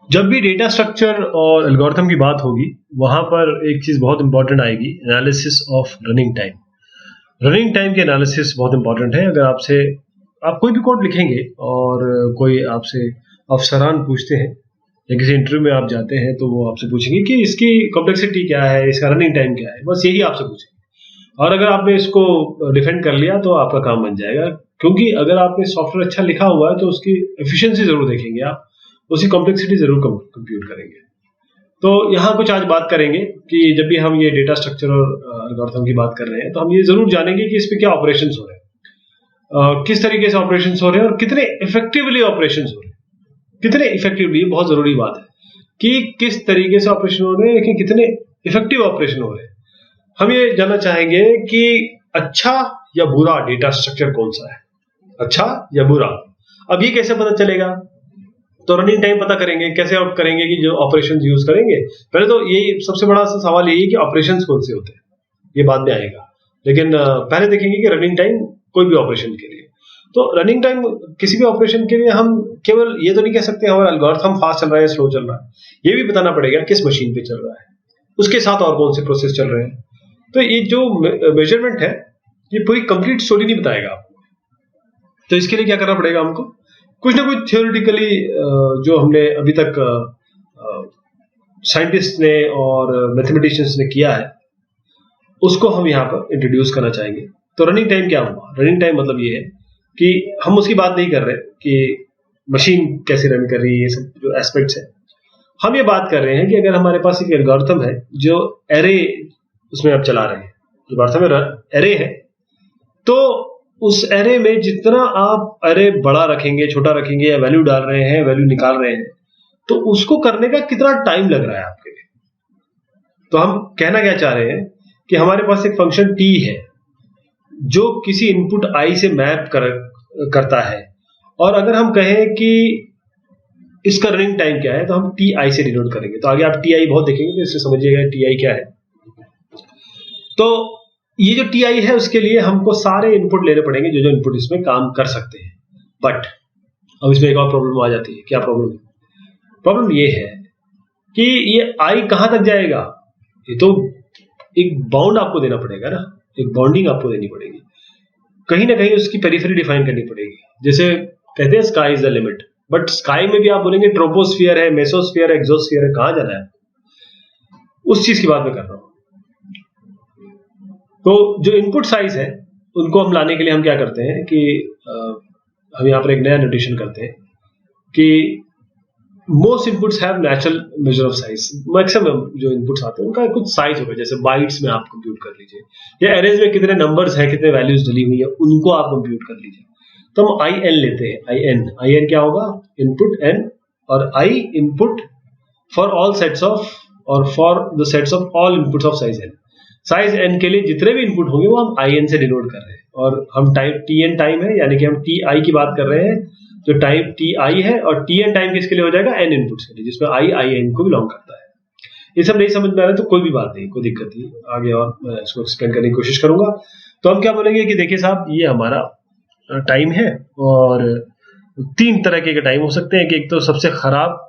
जब भी data structure और एल्गोरिथम की बात होगी, वहां पर एक चीज बहुत इंपॉर्टेंट आएगी, analysis of running time. Running time की एनालिसिस बहुत इंपॉर्टेंट है। अगर आपसे आप कोई भी कोड लिखेंगे और कोई आपसे अफसरान पूछते हैं या किसी इंटरव्यू में आप जाते हैं तो वो आपसे पूछेंगे कि इसकी कॉम्प्लेक्सिटी क्या है, इसका रनिंग टाइम क्या है, बस यही आपसे पूछेंगे। और अगर आपने इसको डिफेंड कर लिया तो आपका काम बन जाएगा, क्योंकि अगर आपने सॉफ्टवेयर अच्छा लिखा हुआ है तो उसकी एफिशिएंसी जरूर देखेंगे आप, उसकी कॉम्प्लेक्सिटी जरूर कंप्यूट करेंगे। तो यहाँ कुछ आज बात करेंगे कि जब भी हम ये डेटा स्ट्रक्चर और एल्गोरिथम की बात कर रहे हैं तो हम ये जरूर जानेंगे कि इस पे क्या ऑपरेशंस हो रहे हैं, किस तरीके से ऑपरेशंस हो रहे हैं और कितने इफेक्टिवली ऑपरेशंस हो रहे हैं। कितने इफेक्टिवली, बहुत जरूरी बात है कि किस तरीके से ऑपरेशन हो रहे हैं, लेकिन कितने इफेक्टिव ऑपरेशन हो रहे हैं। हम ये जानना चाहेंगे कि अच्छा या बुरा डेटा स्ट्रक्चर कौन सा है, अच्छा या बुरा। अब ये कैसे पता चलेगा? तो रनिंग टाइम पता करेंगे। कैसे आप करेंगे कि जो ऑपरेशंस यूज करेंगे, पहले तो यही सबसे बड़ा सवाल यही है कि ऑपरेशंस कौन से होते हैं, ये बाद में आएगा। लेकिन पहले देखेंगे कि रनिंग टाइम कोई भी ऑपरेशन के लिए। तो रनिंग टाइम किसी भी ऑपरेशन के लिए हम केवल ये तो नहीं कह सकते हमारा एल्गोरिथम फास्ट चल रहा है, स्लो चल रहा है। ये भी बताना पड़ेगा किस मशीन पे चल रहा है, उसके साथ और कौन से प्रोसेस चल रहे हैं। तो ये जो मेजरमेंट है ये पूरी कंप्लीट स्टोरी नहीं बताएगा आपको। तो इसके लिए क्या करना पड़ेगा हमको, कुछ ना कुछ थियोरेटिकली जो हमने अभी तक साइंटिस्ट ने और मैथमेटिशियंस ने किया है उसको हम यहाँ पर इंट्रोड्यूस करना चाहेंगे। तो रनिंग टाइम क्या हुआ? रनिंग टाइम मतलब ये है कि हम उसकी बात नहीं कर रहे कि मशीन कैसे रन कर रही है, ये सब जो एस्पेक्ट्स है। हम ये बात कर रहे हैं कि अगर हमारे पास एक एल्गोरिथम है जो एरे उसमें आप चला रहे हैं, एल्गोरिथम में एरे है, तो उस एरे में जितना आप एरे बड़ा रखेंगे, छोटा रखेंगे, या वैल्यू डाल रहे हैं, वैल्यू निकाल रहे हैं, तो उसको करने का कितना टाइम लग रहा है आपके लिए। तो हम कहना क्या चाह रहे हैं कि हमारे पास एक फंक्शन t है जो किसी इनपुट i से मैप करता है, और अगर हम कहें कि इसका रनिंग टाइम क्या है तो हम ti से डिनोट करेंगे। तो आगे आप ti बहुत देखेंगे तो इससे समझिएगा ti क्या है। तो ये जो ti है उसके लिए हमको सारे इनपुट लेने पड़ेंगे जो जो इनपुट इसमें काम कर सकते हैं। बट अब इसमें एक और प्रॉब्लम आ जाती है। क्या प्रॉब्लम है? प्रॉब्लम ये है कि ये i कहां तक जाएगा। ये तो एक बाउंड आपको देना पड़ेगा ना, एक बाउंडिंग आपको देनी पड़ेगी, कहीं ना कहीं उसकी पेरिफेरी डिफाइन करनी पड़ेगी। जैसे कहते हैं sky is the limit, but sky में भी आप बोलेंगे ट्रोपोस्फियर है, मेसोस्फियर है, एक्सोस्फियर है, कहां जाना है, उस चीज की बात मैं कर रहा हूं। तो जो इनपुट साइज है उनको हम लाने के लिए हम क्या करते हैं कि हम यहाँ पर एक नया नोटेशन करते हैं कि most inputs have natural measure of size. Maximum जो इनपुट्स आते हैं उनका कुछ साइज होगा, जैसे बाइट्स में आप कंप्यूट कर लीजिए, या एरेज में कितने नंबर्स हैं, कितने वैल्यूज डली हुई है, उनको आप कंप्यूट कर लीजिए। तो हम IN लेते हैं। IN क्या होगा? इनपुट n, और I input for all sets of, और for the sets of all inputs of size n। Size n के लिए जितने भी इनपुट होंगे वो हम IN से डिनोट कर रहे हैं, और हम टाइम TN टाइम है, यानी कि हम TI की बात कर रहे हैं। जो टाइम TI है, और TN टाइम किसके लिए हो जाएगा? n इनपुट्स के लिए, जिसमें IN को बिलोंग करता है। ये सब नहीं समझ में आ रहा है तो कोई भी बात नहीं, कोई दिक्कत नहीं, आगे और मैं इसको एक्सप्लेन करने की कोशिश करूंगा। तो हम क्या बोलेंगे कि देखिए साहब, ये हमारा टाइम है, और 3 तरह के टाइम हो सकते हैं कि एक तो सबसे खराब,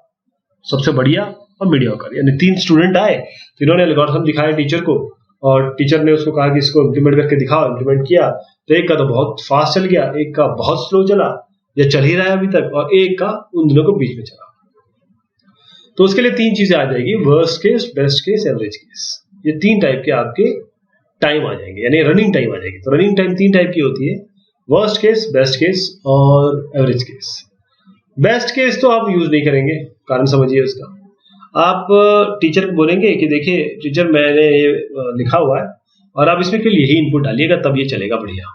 सबसे बढ़िया और मीडियोकर। यानी 3 स्टूडेंट आए तो इन्होंने एल्गोरिथम दिखाया टीचर को, और टीचर ने उसको कहा कि इसको इम्प्लीमेंट करके दिखाओ। इम्प्लीमेंट किया तो एक का तो बहुत फास्ट चल गया, एक का बहुत स्लो चला या चल ही रहा है अभी तक, और एक का उन दोनों को बीच में चला। तो उसके लिए 3 चीजें आ जाएगी, worst case, best case, average case. ये 3 टाइप के आपके टाइम आ जाएंगे, यानी रनिंग टाइम आ जाएगी। तो रनिंग टाइम 3 टाइप की होती है, वर्स्ट केस, बेस्ट केस और एवरेज केस। बेस्ट केस तो आप यूज नहीं करेंगे, कारण समझिए उसका। आप टीचर को बोलेंगे कि देखिए टीचर, मैंने ये लिखा हुआ है और आप इसमें केवल यही इनपुट डालिएगा तब ये चलेगा बढ़िया।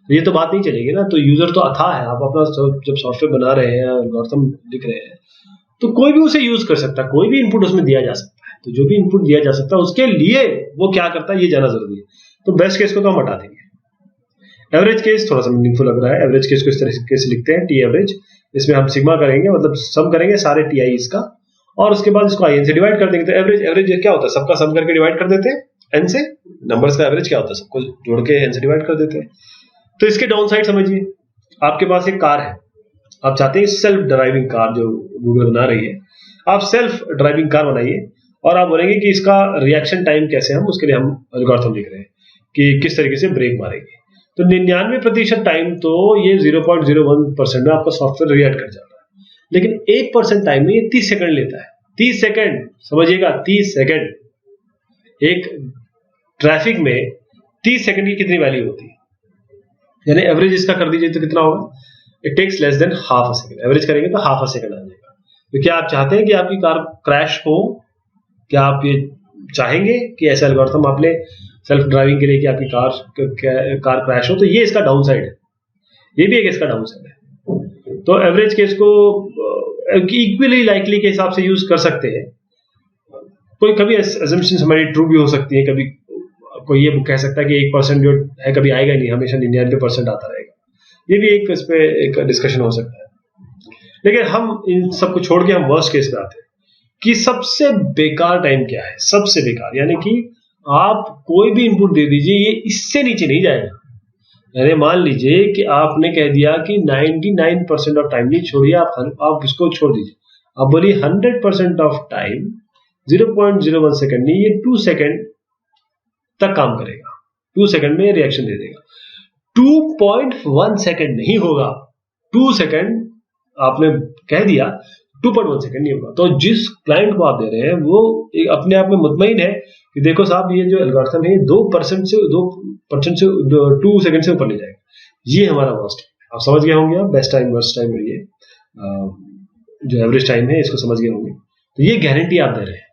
ये तो बात नहीं चलेगी ना। तो यूजर तो अथाह है, आप अपना जब सॉफ्टवेयर बना रहे हैं, एल्गोरिथम लिख रहे हैं, तो कोई भी उसे यूज कर सकता है, कोई भी इनपुट उसमें दिया जा सकता है। तो जो भी इनपुट दिया जा सकता है उसके लिए वो क्या करता है ये जाना जरूरी है। तो बेस्ट केस को तो हम हटा देंगे। एवरेज केस थोड़ा सा मीनिंगफुल लग रहा है। एवरेज केस को इस तरीके से लिखते हैं, टी एवरेज। इसमें हम सिग्मा करेंगे, मतलब सम करेंगे सारे TI इसका, और उसके बाद इसको IN से डिवाइड कर देंगे। तो एवरेज क्या होता है? सबका सम करके डिवाइड कर देते हैं n से। नंबर्स का एवरेज क्या होता है? सबको जोड़ के n से डिवाइड कर देते हैं। तो इसके डाउन साइड समझिए, आपके पास एक कार है, आप चाहते हैं सेल्फ ड्राइविंग कार जो गूगल बना रही है, आप सेल्फ ड्राइविंग कार बनाइए और आप बोलेंगे कि इसका रिएक्शन टाइम कैसे, हम उसके लिए हम एल्गोरिथम लिख रहे हैं कि किस तरीके से ब्रेक मारेंगे। तो 99% टाइम तो ये 0.01% में आपका सॉफ्टवेयर रिएक्ट कर जाता है, लेकिन 1% टाइम में ये 30 सेकंड लेता है। 30 सेकंड, समझिएगा 30 सेकंड। एक ट्रैफिक में 30 सेकंड की कितनी वैल्यू होती है, यानी एवरेज इसका कर दीजिए तो कितना होगा, it takes less than half a second. Average करेंगे तो हाफ अ सेकंड आ जाएगा। तो क्या आप चाहते हैं कि आपकी कार क्रैश हो? क्या आप ये चाहेंगे कि ऐसा एल्गोरिथम आप ले सेल्फ ड्राइविंग के लिए कि आपकी कार क्रैश हो? तो ये इसका डाउन साइड है, ये भी एक इसका डाउन साइड है। तो एवरेज केस को इक्वली लाइकली के हिसाब से यूज कर सकते हैं। कोई कभी assumptions हमारी ट्रू भी हो सकती है, कभी कोई ये कह सकता है कि 1% जो है कभी आएगा नहीं, हमेशा 99% आता रहेगा। ये भी एक इस पे एक डिस्कशन हो सकता है। लेकिन हम इन सबको छोड़ के हम वर्स्ट केस पे आते हैं कि सबसे बेकार टाइम क्या है। सबसे बेकार यानी कि आप कोई भी इनपुट दे दीजिए, ये इससे नीचे नहीं जाएगा। यानी मान लीजिए कि आपने कह दिया कि 99% ऑफ टाइम नहीं, छोड़िए आप इसको छोड़ दीजिए, आप बोलिए 100% ऑफ टाइम 0.01 सेकंड नहीं, ये 2 सेकंड तक काम करेगा, 2 सेकंड में रिएक्शन दे देगा। 2.1 सेकंड नहीं होगा, 2 सेकंड आपने कह दिया, 2.1 सेकंड नहीं होगा। तो जिस क्लाइंट को आप दे रहे हैं वो अपने आप में मुतमईन है कि देखो साहब ये जो एल्गोरिथम है 2% से 2 सेकंड से ऊपर नहीं जाएगा। ये हमारा वर्स्ट है। आप समझ गए होंगे, आप बेस्ट टाइम वर्स्ट टाइम, ये जो एवरेज टाइम है इसको समझ गए होंगे। तो ये गारंटी आप दे रहे हैं।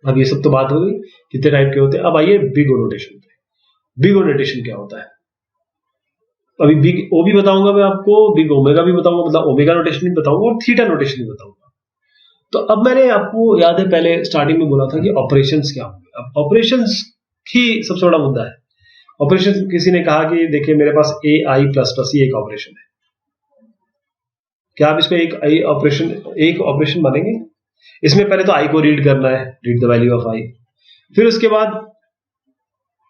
अब ये सब तो बात हो गई कितने टाइप के होते हैं। अब आइए बिग ओ नोटेशन पे। बिग ओ नोटेशन क्या होता है? अभी बिग ओ भी बताऊंगा मैं आपको, बिग ओमेगा भी बताऊंगा, मतलब ओमेगा नोटेशन भी बताऊंगा और थीटा नोटेशन भी बताऊंगा। तो अब मैंने आपको याद है पहले स्टार्टिंग में बोला था कि ऑपरेशंस क्या होंगे। अब ऑपरेशंस ही सबसे बड़ा मुद्दा है। ऑपरेशन, किसी ने कहा कि देखिए मेरे पास ए आई प्लस प्लस ही एक ऑपरेशन है, क्या आप इसको एक ऑपरेशन मानेंगे? इसमें पहले तो आई को रीड करना है, रीड द वैल्यू ऑफ आई, फिर उसके बाद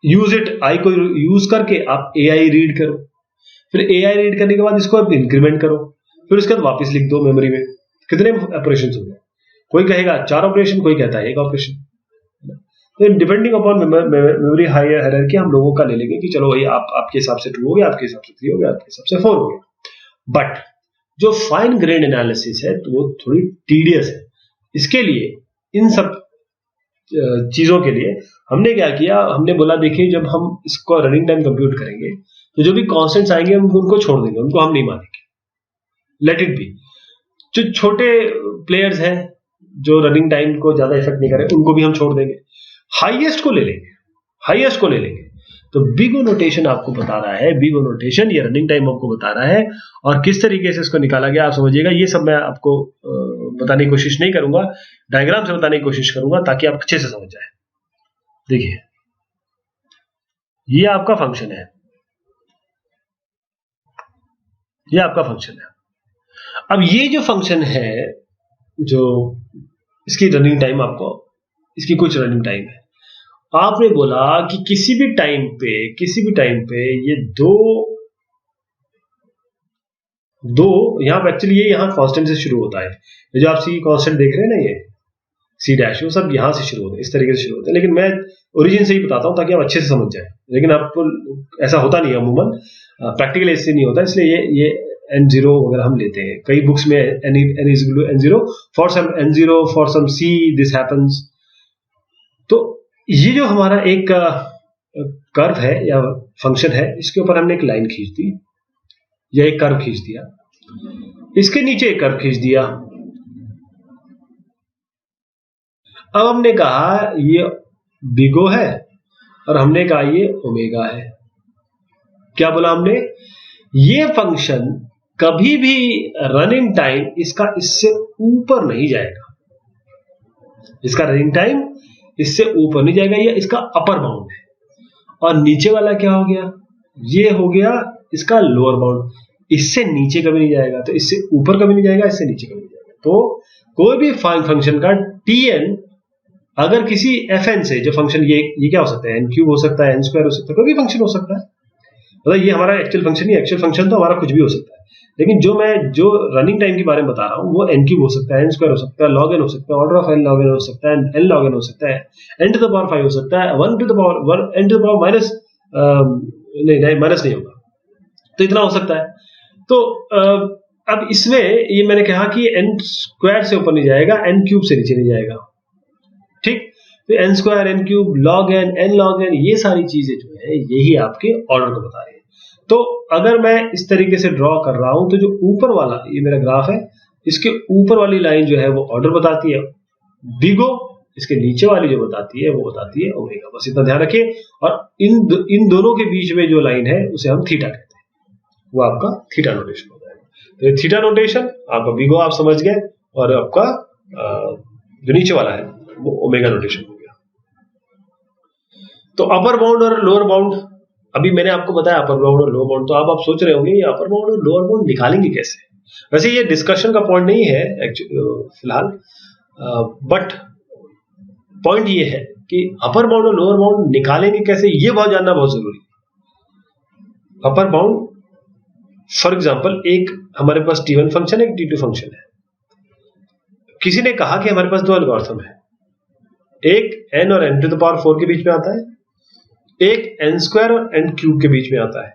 यूज इट, आई को यूज करके आप ए आई रीड करो, फिर ए आई रीड करने के बाद इसको आप इंक्रीमेंट करो, फिर उसके बाद वापस लिख दो मेमोरी में। कितने ऑपरेशन हो गए? कोई कहेगा 4 ऑपरेशन, कोई कहता है 1 ऑपरेशन। तो डिपेंडिंग अपॉन मेमोरी हायरार्की हम लोगों का ले लेंगे कि चलो भाई आपके हिसाब से 2 हो गया, आपके हिसाब से 3 हो गया, आपके हिसाब से 4 हो गया। बट जो फाइन ग्रेन एनालिसिस है तो वो थोड़ी टीडियस है। इसके लिए, इन सब चीजों के लिए हमने क्या किया, हमने बोला देखिए जब हम इसको रनिंग टाइम कंप्यूट करेंगे तो जो भी कॉन्स्टेंट्स आएंगे हम उनको छोड़ देंगे, उनको हम नहीं मानेंगे, लेट इट बी। जो छोटे प्लेयर्स हैं जो रनिंग टाइम को ज्यादा इफेक्ट नहीं करें उनको भी हम छोड़ देंगे, हाईएस्ट को ले लेंगे, हाईएस्ट को ले लेंगे। तो बिग ओ नोटेशन आपको बता रहा है, बिग ओ नोटेशन ये रनिंग टाइम आपको बता रहा है और किस तरीके से इसको निकाला गया आप समझिएगा। ये सब मैं आपको बताने की कोशिश नहीं करूंगा, डायग्राम से बताने की कोशिश करूंगा ताकि आप अच्छे से समझ जाए। देखिए ये आपका फंक्शन है, ये आपका फंक्शन है। अब ये जो फंक्शन है, जो इसकी रनिंग टाइम, आपको इसकी कुछ रनिंग टाइम है। आपने बोला कि किसी भी टाइम पे ये दो यहां पर एक्चुअली ये यहां कांस्टेंट से शुरू होता है। ये जो आप सी कांस्टेंट देख रहे हैं ना, ये सी डैश, वो सब यहां से शुरू होते हैं, इस तरीके से शुरू होते हैं। लेकिन मैं ओरिजिन से ही बताता हूं ताकि आप अच्छे से समझ जाए। लेकिन आपको ऐसा होता नहीं है अमूमन, प्रैक्टिकल ऐसे नहीं होता, इसलिए ये n0 वगैरह हम लेते हैं। कई बुक्स में n is equal to n0 for some n0 for some c this happens. तो ये जो हमारा एक कर्व है या फंक्शन है, इसके ऊपर हमने एक लाइन खींच दी या एक कर्व खींच दिया, इसके नीचे एक कर्व खींच दिया। अब हमने कहा ये बिग ओ है और हमने कहा ये ओमेगा है। क्या बोला हमने? ये फंक्शन कभी भी रनिंग टाइम इसका इससे ऊपर नहीं जाएगा, इसका रनिंग टाइम इससे ऊपर नहीं जाएगा, ये इसका अपर बाउंड है। और नीचे वाला क्या हो गया? ये हो गया इसका लोअर बाउंड, इससे नीचे कभी नहीं जाएगा, तो इससे ऊपर कभी नहीं जाएगा, इससे नीचे कभी नहीं जाएगा। तो कोई भी फंक्शन का tn अगर किसी fn से, जो फंक्शन ये क्या हो सकता है, n क्यूब हो सकता है, n स्क्वायर हो सकता है, कोई भी फंक्शन हो सकता है। मतलब ये हमारा एक्चुअल फंक्शन नहीं, एक्चुअल फंक्शन तो हमारा कुछ भी हो सकता है। लेकिन जो रनिंग टाइम के बारे में बता रहा हूँ वो n क्यूब हो सकता है, n स्क्वायर हो सकता है, log n हो सकता है, order of n log n हो सकता है, n log n हो सकता है, n टू द पावर 5 हो सकता है, 1 to the power n to the power minus नहीं माइनस नहीं होगा, तो इतना हो सकता है। तो अब इसमें ये मैंने कहा कि n स्क्वायर से ऊपर नहीं जाएगा, n क्यूब से नीचे नहीं जाएगा, ठीक। तो n square, n cube, log n log n, ये सारी चीजें जो है यही आपके ऑर्डर को बता रही है। तो अगर मैं इस तरीके से ड्रॉ कर रहा हूं तो जो ऊपर वाला ये मेरा ग्राफ है, इसके ऊपर वाली लाइन जो है वो ऑर्डर बताती है बिग ओ, इसके नीचे वाली जो बताती है वो बताती है ओमेगा। बस इतना ध्यान रखिए। और इन दोनों के बीच में जो लाइन है उसे हम थीटा कहते हैं, वो आपका थीटा नोटेशन हो जाएगा। तो थीटा नोटेशन आपका बिग ओ आप समझ गए, और आपका जो नीचे वाला है वो ओमेगा नोटेशन हो गया। तो अपर बाउंड और लोअर बाउंड, अभी मैंने आपको बताया अपर बाउंड और लोअर बाउंड, तो आप सोच रहे होंगे ये अपर बाउंड और लोअर बाउंड निकालेंगे कैसे। वैसे ये डिस्कशन का पॉइंट नहीं है फिलहाल, बट पॉइंट ये है कि अपर बाउंड और लोअर बाउंड निकालेंगे कैसे, ये बहुत जानना बहुत जरूरी है। अपर बाउंड फॉर एग्जांपल, एक हमारे पास t1 फंक्शन है, एक t2 फंक्शन है। किसी ने कहा कि हमारे पास दो एल्गोरिथम है, एक n और n टू द पावर 4 के बीच में आता है, एक n स्क्वायर और n क्यूब के बीच में आता है।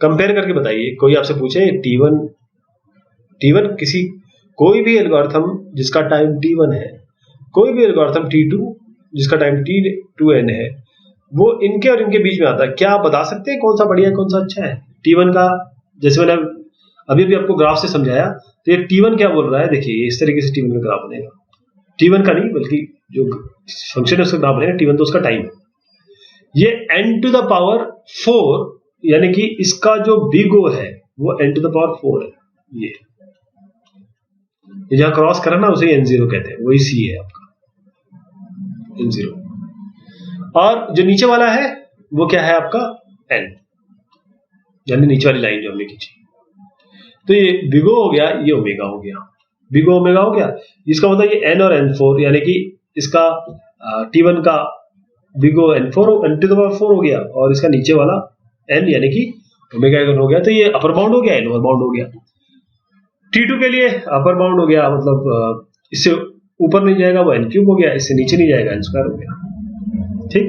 कंपेयर करके बताइए, कोई आपसे पूछे t1 किसी कोई भी एल्गोरिथम जिसका टाइम t1 है, कोई भी एल्गोरिथम t2 जिसका टाइम t2n है, वो इनके और इनके बीच में आता है, क्या आप बता सकते हैं कौन सा बढ़िया है कौन सा अच्छा है। t1 का जैसे मैंने अभी भी आपको ग्राफ से समझाया, तो ये t1 क्या बोल रहा है, देखिए इस तरीके से t1 का ग्राफ बनेगा। t1 का नहीं बल्कि जो फंक्शन है उसका ग्राफ बनेगा, t1 तो उसका टाइम है। ये n टू द पावर 4 यानी कि इसका जो बिग ओ है वो n टू द पावर 4 है। ये जहां क्रॉस करा ना उसे n0 कहते हैं, वही c है आपका n0। और जो नीचे वाला है वो क्या है आपका n, यानी नीचे वाली लाइन जो हमने खींची। तो ये बिग ओ हो गया, ये ओमेगा हो गया, बिग ओ ओमेगा हो गया। इसका मतलब ये n और n4 यानी कि इसका t1 का big O n to the power 4 हो गया, और इसका नीचे वाला n यानी कि ओमेगा हो गया। तो ये अपर बाउंड हो गया, लोअर बाउंड हो गया। t2 के लिए अपर बाउंड हो गया, मतलब इससे ऊपर नहीं जाएगा वो n क्यूब हो गया, इससे नीचे नहीं जाएगा n स्क्वायर हो गया, ठीक।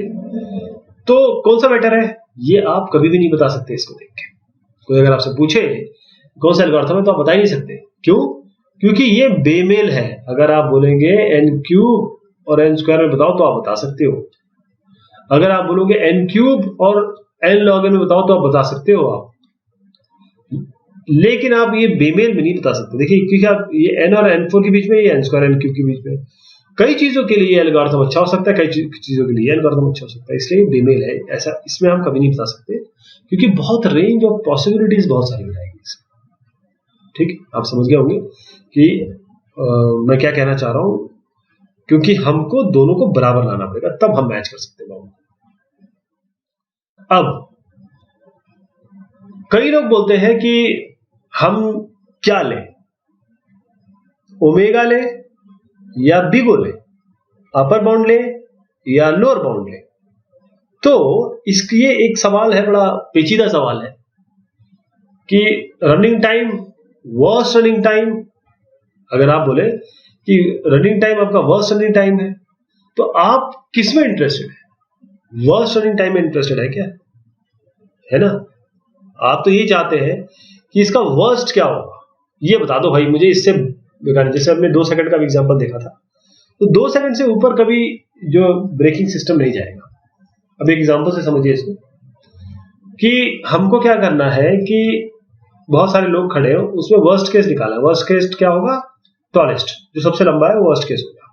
तो कौन सा बेटर है ये आप कभी भी नहीं बता सकते इसको देख के। कोई अगर आपसे पूछे कौन सा एल्गोरिथम है तो आप बता ही नहीं सकते, क्यों? क्योंकि ये बेमेल है। अगर आप बोलेंगे n क्यूब और n स्क्वायर में बताओ तो आप बता सकते हो, अगर आप बोलोगे n क्यूब और n log n में बताओ तो आप बता सकते हो आप, लेकिन आप ये बेमेल में नहीं बता सकते। देखिए क्योंकि आप ये n और n4 के बीच में, ये n स्क्वायर n क्यूब के बीच में, कई चीजों के लिए एल्गोरिथम अच्छा हो सकता है, कई चीजों के लिए एल्गोरिथम अच्छा हो सकता है, इसलिए बेमेल है। ऐसा इसमें हम कभी नहीं बता सकते, क्योंकि बहुत रेंज ऑफ पॉसिबिलिटीज बहुत सारी हो जाएगी इसमें, ठीक। आप समझ गए होंगे कि मैं क्या कहना चाह रहा हूं, क्योंकि हमको दोनों को बराबर लाना पड़ेगा, तब हम मैच कर सकते हैं बाउंड। अब कई लोग बोलते हैं कि हम क्या लें, ओमेगा ले या बिग ओ ले, अपर बाउंड ले या लोअर बाउंड ले। तो इसकी ये एक सवाल है, बड़ा पेचीदा सवाल है कि running time, worst running time, अगर आप बोले कि रनिंग टाइम आपका वर्स्ट रनिंग टाइम है, तो आप किसमें इंटरेस्टेड है? वर्स्ट रनिंग टाइम में इंटरेस्टेड है क्या? है ना? आप तो ये चाहते हैं कि इसका वर्स्ट क्या होगा, ये बता दो भाई मुझे, इससे बेकार। जैसे हमने 2 सेकंड का भी एग्जांपल देखा था, तो 2 सेकंड से ऊपर कभी जो ब्रेकिंग सिस्टम नहीं जाएगा। अब एक एग्जांपल से समझिए इसको, कि हमको क्या करना है कि बहुत सारे लोग खड़े हो, उसमें वर्स्ट केस निकाला। वर्स्ट केस क्या होगा? टॉलेस्ट, जो सबसे लंबा है वो वर्स्ट केस होगा।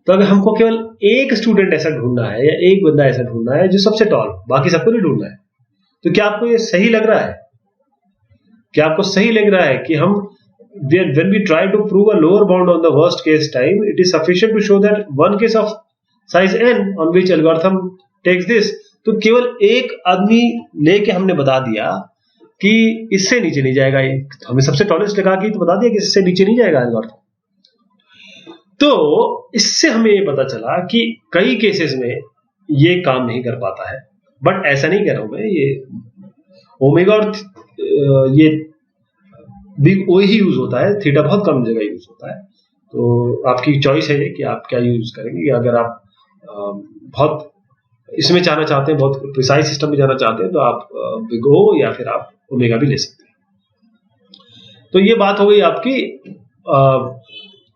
तो अगर हमको केवल एक स्टूडेंट ऐसा ढूंढना है या एक बंदा ऐसा ढूंढना है जो सबसे टॉल, बाकी सबको नहीं ढूंढना है, तो क्या आपको ये सही लग रहा है? क्या आपको सही लग रहा है कि हम when we try to prove a lower bound on the worst case time, it is sufficient to show that one case of size n on which algorithm takes this, तो केवल एक आदमी लेके हमने बता दिया कि इससे नीचे नहीं जाएगा, हमें सबसे टॉलेस्ट लगा कि तो बता दिया कि इससे नीचे नहीं जाएगा एल्गोरिथम। तो इससे हमें ये पता चला कि कई केसेस में ये काम नहीं कर पाता है। बट ऐसा नहीं कह रहा हूं मैं, ये ओमेगा और ये बिग ओ ही यूज होता है, थीटा बहुत कम जगह यूज होता है। तो आपकी चॉइस है ये कि आप क्या यूज करेंगे। अगर आप बहुत इसमें जाना चाहते हैं, बहुत प्रिसाइज सिस्टम में जाना चाहते हैं, तो आप बिग ओ या फिर आप ओमेगा भी ले सकते हैं। तो ये बात हो गई आपकी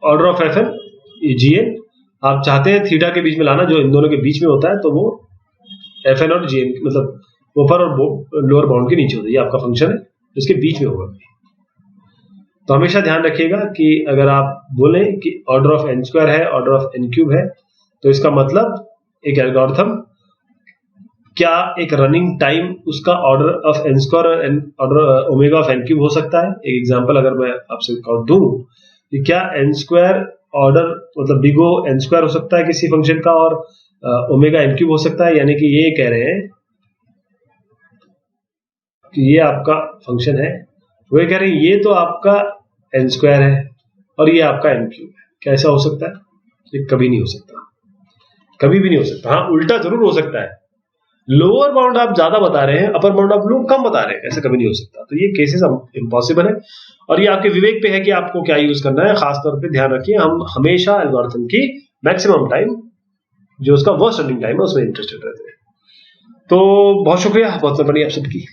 order of f n g n. आप चाहते हैं थीटा के बीच में लाना, जो इन दोनों के बीच में होता है, तो वो एफ एन और जीएन मतलब ऊपर और लोअर बाउंड के नीचे होता है। ये आपका फंक्शन है जिसके बीच में होगा। तो हमेशा ध्यान रखिएगा कि अगर आप बोलें कि ऑर्डर ऑफ एन स्क्वायर है, ऑर्डर ऑफ एन क्यूब है, तो इसका मतलब एक एल्गोरिथम क्या एक रनिंग टाइम उसका ऑर्डर ऑफ एन स्क्वायर और order omega of n cube हो सकता है। एक एग्जांपल अगर मैं आपसे दूं कि क्या एन स्क्वायर ऑर्डर मतलब बिग ओ एन स्क्वायर हो सकता है किसी फंक्शन का और ओमेगा एन क्यूब हो सकता है, यानी कि ये कह रहे हैं कि ये आपका फंक्शन है, वो कह रहे हैं ये तो आपका एन स्क्वायर है और ये आपका एन क्यूब है। क्या ऐसा हो सकता है? ये कभी नहीं हो सकता, कभी भी नहीं हो सकता। हाँ, उल्टा जरूर हो सकता है, लोअर बाउंड आप ज्यादा बता रहे हैं, अपर बाउंड आप लोग कम बता रहे हैं, ऐसा कभी नहीं हो सकता। तो ये केसेस इम्पॉसिबल है और ये आपके विवेक पे है कि आपको क्या यूज करना है। खासतौर पे ध्यान रखिए, हम हमेशा एल्गोरिथम की मैक्सिमम टाइम जो उसका वर्स्ट रनिंग टाइम है उसमें इंटरेस्टेड रहते हैं। तो बहुत शुक्रिया, बहुत मेहरबानी आप सबकी।